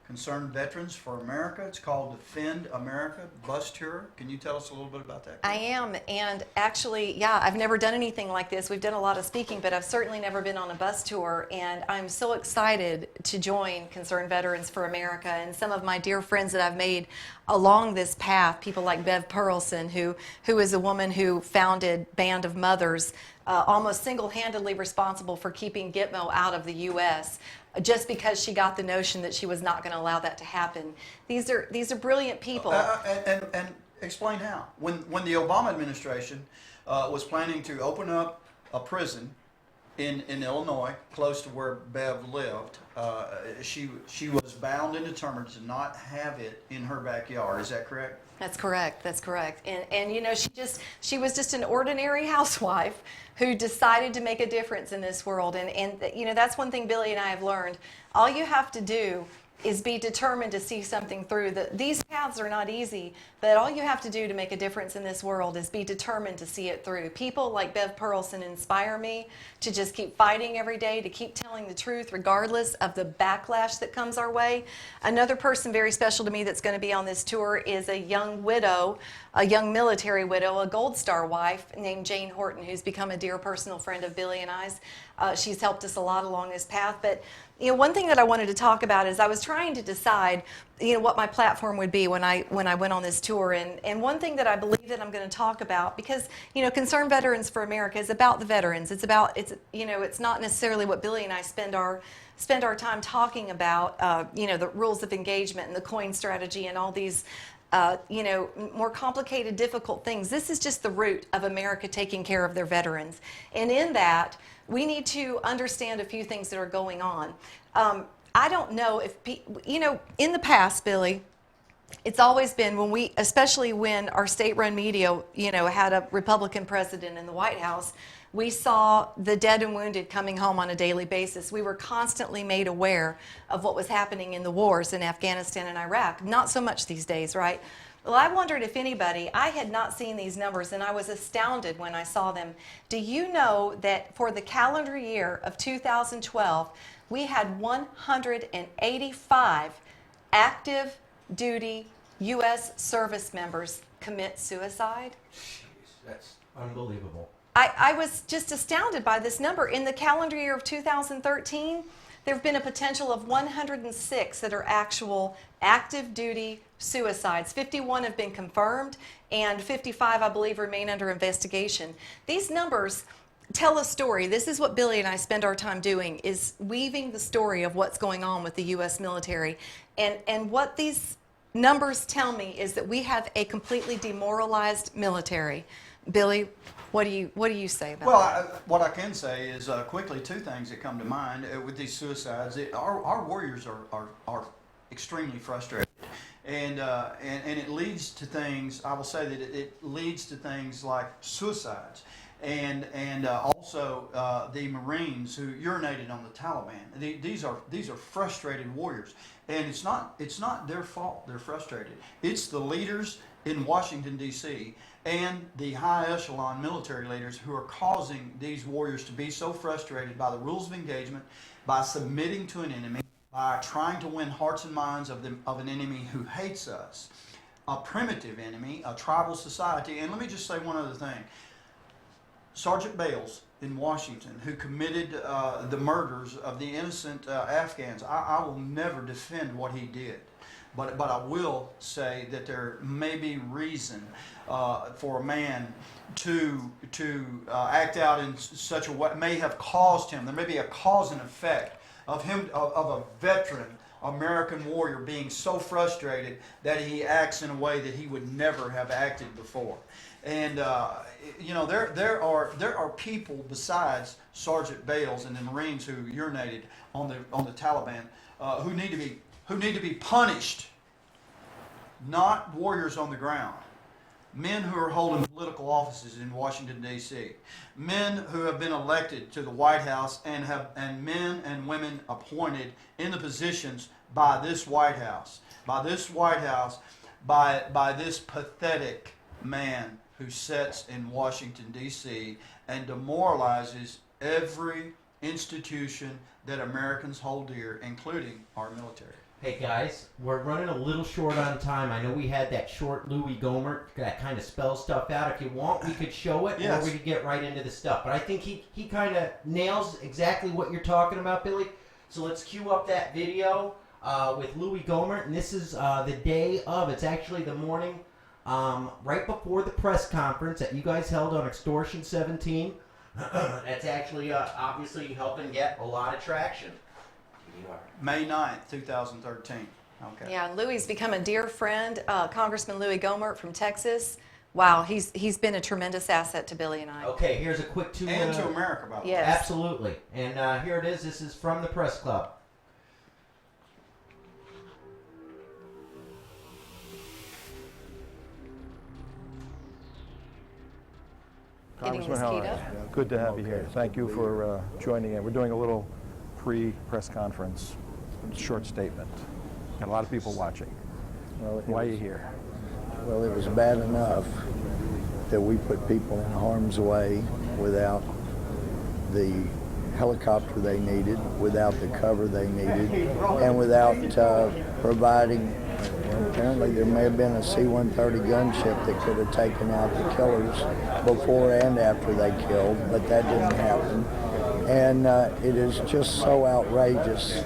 Concerned Veterans for America. It's called Defend America Bus Tour. Can you tell us a little bit about that? I am, and actually, yeah, I've never done anything like this. We've done a lot of speaking, but I've certainly never been on a bus tour, and I'm so excited to join Concerned Veterans for America and some of my dear friends that I've made along this path, people like Bev Pearlson, who is a woman who founded Band of Mothers, almost single-handedly responsible for keeping Gitmo out of the U.S., just because she got the notion that she was not going to allow that to happen. These are brilliant people. And explain how. When the Obama administration was planning to open up a prison in Illinois, close to where Bev lived, she was bound and determined to not have it in her backyard. Is that correct? That's correct. That's correct. And you know, she was just an ordinary housewife who decided to make a difference in this world. And you know, that's one thing Billy and I have learned. All you have to do is be determined to see something through. These paths are not easy, but all you have to do to make a difference in this world is be determined to see it through. People like Bev Pearlson inspire me to just keep fighting every day, to keep telling the truth regardless of the backlash that comes our way. Another person very special to me that's going to be on this tour is a young widow, a young military widow, a Gold Star wife named Jane Horton, who's become a dear personal friend of Billy and I's. She's helped us a lot along this path. But you know, one thing that I wanted to talk about is I was trying to decide, you know, what my platform would be when I went on this tour. And one thing that I believe that I'm going to talk about, because you know, Concerned Veterans for America is about the veterans. It's you know, it's not necessarily what Billy and I spend our time talking about. You know, the rules of engagement and the coin strategy and all these. You know, more complicated, difficult things. This is just the root of America taking care of their veterans. And in that, we need to understand a few things that are going on. I don't know if, you know, in the past, Billy, it's always been when especially when our state-run media, you know, had a Republican president in the White House, we saw the dead and wounded coming home on a daily basis. We were constantly made aware of what was happening in the wars in Afghanistan and Iraq. Not so much these days, right? Well, I wondered if anybody, I had not seen these numbers and I was astounded when I saw them. Do you know that for the calendar year of 2012, we had 185 active duty U.S. service members commit suicide? Jeez, that's unbelievable. I was just astounded by this number. In the calendar year of 2013, there have been a potential of 106 that are actual active duty suicides. 51 have been confirmed, and 55, I believe, remain under investigation. These numbers tell a story. This is what Billy and I spend our time doing, is weaving the story of what's going on with the U.S. military. And what these numbers tell me is that we have a completely demoralized military. Billy, what do you say about that? What I can say is quickly two things that come to mind with these suicides. Our warriors are extremely frustrated, and it leads to things. I will say that it leads to things like suicides, and also the Marines who urinated on the Taliban. These are frustrated warriors, and it's not their fault. They're frustrated. It's the leaders in Washington, D.C., and the high echelon military leaders who are causing these warriors to be so frustrated by the rules of engagement, by submitting to an enemy, by trying to win hearts and minds of an enemy who hates us, a primitive enemy, a tribal society. And let me just say one other thing. Sergeant Bales in Washington, who committed the murders of the innocent Afghans, I will never defend what he did. But I will say that there may be reason for a man to act out in such a way, may have caused him. There may be a cause and effect of him, of a veteran American warrior being so frustrated that he acts in a way that he would never have acted before. And you know, there are people besides Sergeant Bales and the Marines who urinated on the Taliban who need to be punished, not warriors on the ground. men who are holding political offices in Washington, D.C., men who have been elected to the White House and men and women appointed in the positions by this White House, by this pathetic man who sits in Washington, D.C. and demoralizes every institution that Americans hold dear, including our military. Hey guys, we're running a little short on time. I know we had that short Louie Gomer that kind of spells stuff out. If you want, we could show it, Yes. or we could get right into the stuff. But I think he kind of nails exactly what you're talking about, Billy. So let's cue up that video with Louie Gomer. And this is the day of, it's actually the morning right before the press conference that you guys held on Extortion 17. That's actually obviously helping get a lot of traction. May 9th, 2013. Okay. Yeah, Louie's become a dear friend. Congressman Louie Gomer from Texas. Wow, he's been a tremendous asset to Billy and I. Okay, here's a quick And to America, by the way. Yes. Absolutely. And here it is. This is from the press club. Getting Congressman, how are mosquito. you? Good to have you here. Thank you for joining in. We're doing a little pre-press conference, short statement. Got a lot of people watching. Well, Why are you here? Well, it was bad enough that we put people in harm's way without the helicopter they needed, without the cover they needed, and without providing. Apparently, there may have been a C-130 gunship that could have taken out the killers before and after they killed, but that didn't happen. And it is just so outrageous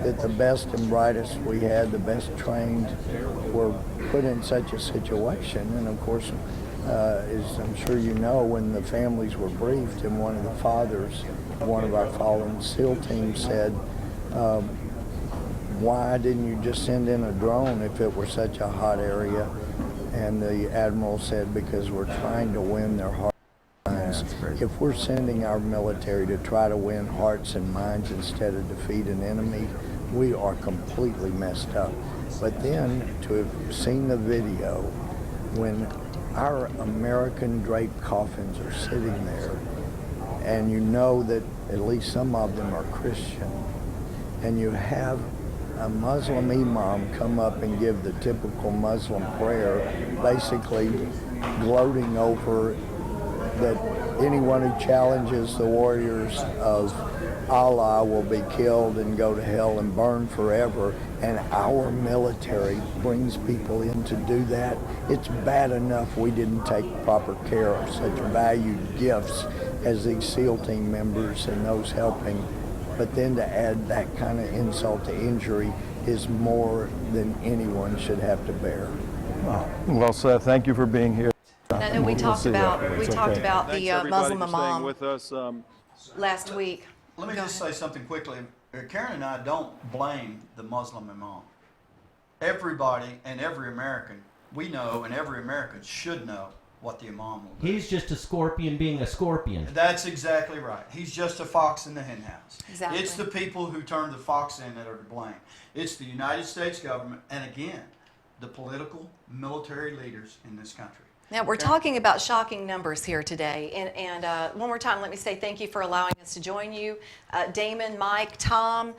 that the best and brightest we had, the best trained, were put in such a situation. And of course, as I'm sure you know, when the families were briefed, and one of the fathers, one of our fallen SEAL team said, why didn't you just send in a drone if it were such a hot area? And the Admiral said, because we're trying to win their hearts and minds. If we're sending our military to try to win hearts and minds instead of defeat an enemy, we are completely messed up. But then to have seen the video when our American draped coffins are sitting there, and you know that at least some of them are Christian, and you have a Muslim imam come up and give the typical Muslim prayer, basically gloating over that anyone who challenges the warriors of Allah will be killed and go to hell and burn forever, and our military brings people in to do that. It's bad enough we didn't take proper care of such valued gifts as these SEAL team members and those helping. But then to add that kind of insult to injury is more than anyone should have to bear. Well, sir, thank you for being here. And I know we talked about the Thanks, Muslim everybody, for staying imam with us. last week. Let me Go just ahead. say something quickly. Karen and I don't blame the Muslim imam. Everybody and every American, we know, and every American should know what the imam will do. He's just a scorpion being a scorpion. That's exactly right. He's just a fox in the hen house. Exactly. It's the people who turned the fox in that are to blame. It's the United States government, and again, the political, military leaders in this country. Now, we're talking about shocking numbers here today. And one more time, let me say thank you for allowing us to join you. Damon, Mike, Tom,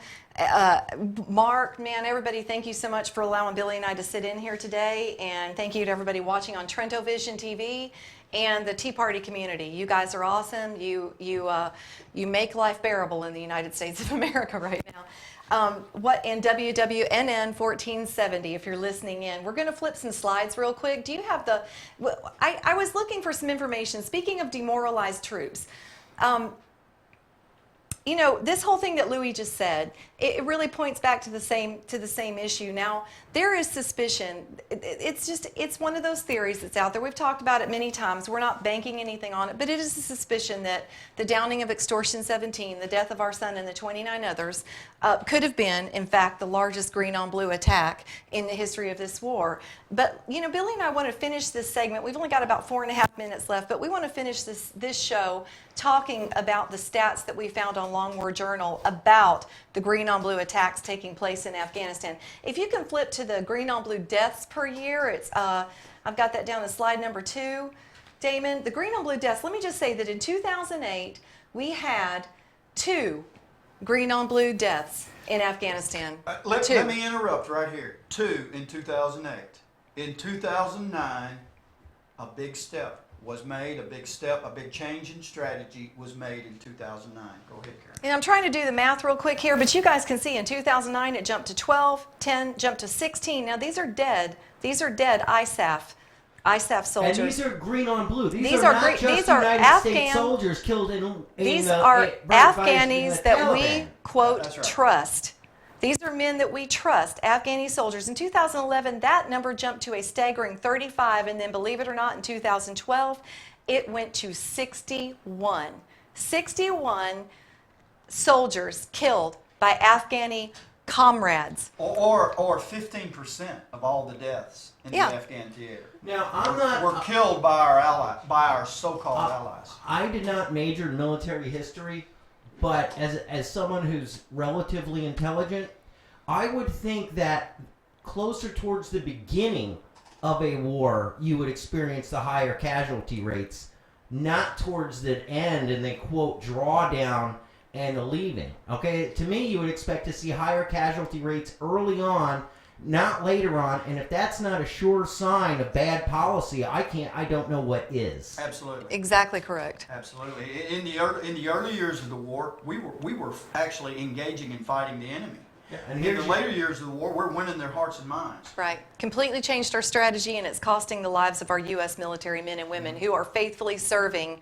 Mark, man, everybody, thank you so much for allowing Billy and I to sit in here today. And thank you to everybody watching on TrentoVision TV and the Tea Party community. You guys are awesome. You make life bearable in the United States of America right now. What in WWNN 1470, if you're listening in. We're going to flip some slides real quick. Do you have the, I was looking for some information. Speaking of demoralized troops, you know, this whole thing that Louie just said, it really points back to the same issue. Now, there is suspicion. It's one of those theories that's out there. We've talked about it many times. We're not banking anything on it, but it is a suspicion that the downing of Extortion 17, the death of our son and the 29 others, could have been, in fact, the largest green on blue attack in the history of this war. But, you know, Billy and I want to finish this segment. We've only got about 4.5 minutes left, but we want to finish this show talking about the stats that we found online Long War Journal about the green on blue attacks taking place in Afghanistan. If you can flip to the green on blue deaths per year, it's I've got that down to slide number 2. Damon, the green on blue deaths, let me just say that in 2008, we had 2 green on blue deaths in Afghanistan. Let me interrupt right here. 2 in 2008. In 2009, a big step was made, a big change in strategy was made in 2009. Go ahead, Karen. And I'm trying to do the math real quick here, but you guys can see in 2009 it jumped to 12, 10, jumped to 16. Now these are dead. These are dead ISAF soldiers. And these are green on blue. These are not just these are United States soldiers killed in these are Afghanis that we, Taliban. quote, That's right. trust. These are men that we trust, Afghani soldiers. In 2011, that number jumped to a staggering 35, and then, believe it or not, in 2012, it went to 61. 61 soldiers killed by Afghani comrades. Or 15% of all the deaths in the Afghan theater. Now, I'm not. Were killed by our so-called allies. I did not major in military history, but as someone who's relatively intelligent, I would think that closer towards the beginning of a war, you would experience the higher casualty rates, not towards the end and the quote drawdown and the leaving. Okay, to me, you would expect to see higher casualty rates early on, not later on. And if that's not a sure sign of bad policy, I don't know what is. Absolutely. Exactly correct. Absolutely. In the early years of the war, we were actually engaging and fighting the enemy. Yeah, and in the later years of the war, we're winning their hearts and minds. Right. Completely changed our strategy, and it's costing the lives of our U.S. military men and women who are faithfully serving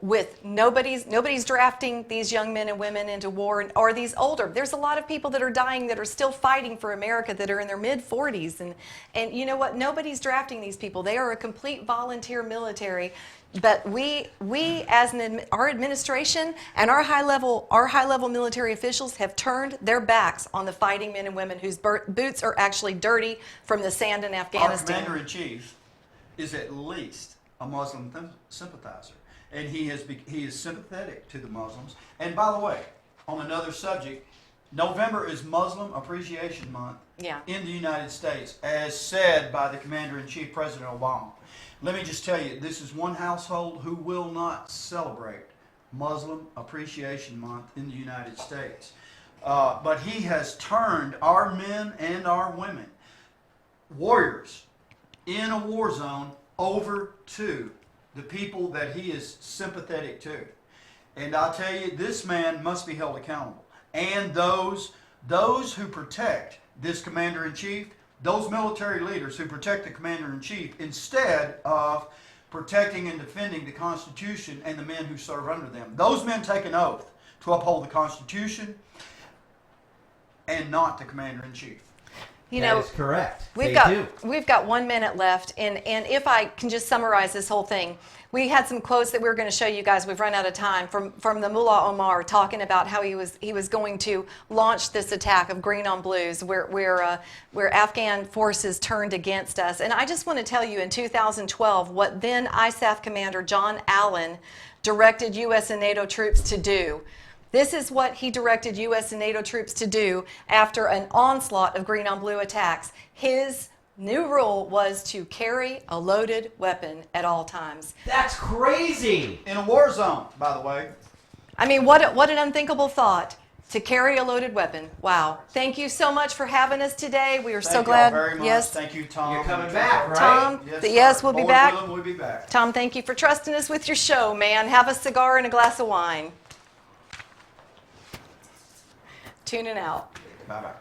with nobody's drafting these young men and women into war, or these older. There's a lot of people that are dying that are still fighting for America that are in their mid-40s, and you know what? Nobody's drafting these people. They are a complete volunteer military. But we as our administration and our high level military officials have turned their backs on the fighting men and women whose boots are actually dirty from the sand in Afghanistan. Our commander-in-chief is at least a Muslim sympathizer, and he is sympathetic to the Muslims. And by the way, on another subject, November is Muslim Appreciation Month in the United States, as said by the Commander-in-Chief, President Obama. Let me just tell you, this is one household who will not celebrate Muslim Appreciation Month in the United States. But he has turned our men and our women, warriors in a war zone, over to the people that he is sympathetic to. And I'll tell you, this man must be held accountable. And those who protect this Commander-in-Chief, those military leaders who protect the Commander-in-Chief instead of protecting and defending the Constitution and the men who serve under them. Those men take an oath to uphold the Constitution and not the Commander-in-Chief. That is correct. We've got 1 minute left, and if I can just summarize this whole thing, we had some quotes that we were going to show you guys. We've run out of time from the Mullah Omar talking about how he was going to launch this attack of green on blues, where Afghan forces turned against us. And I just want to tell you, in 2012, what then ISAF Commander John Allen directed U.S. and NATO troops to do. This is what he directed U.S. and NATO troops to do after an onslaught of green on blue attacks. His new rule was to carry a loaded weapon at all times. That's crazy! In a war zone, by the way. I mean, what an unthinkable thought, to carry a loaded weapon. Wow. Thank you so much for having us today. We are so glad. Thank you all very much. Yes. Thank you, Tom. You're coming back, right? Tom, Yes, we'll be Lord back. willing, we'll be back. Tom, thank you for trusting us with your show, man. Have a cigar and a glass of wine. Tuning out. Bye-bye.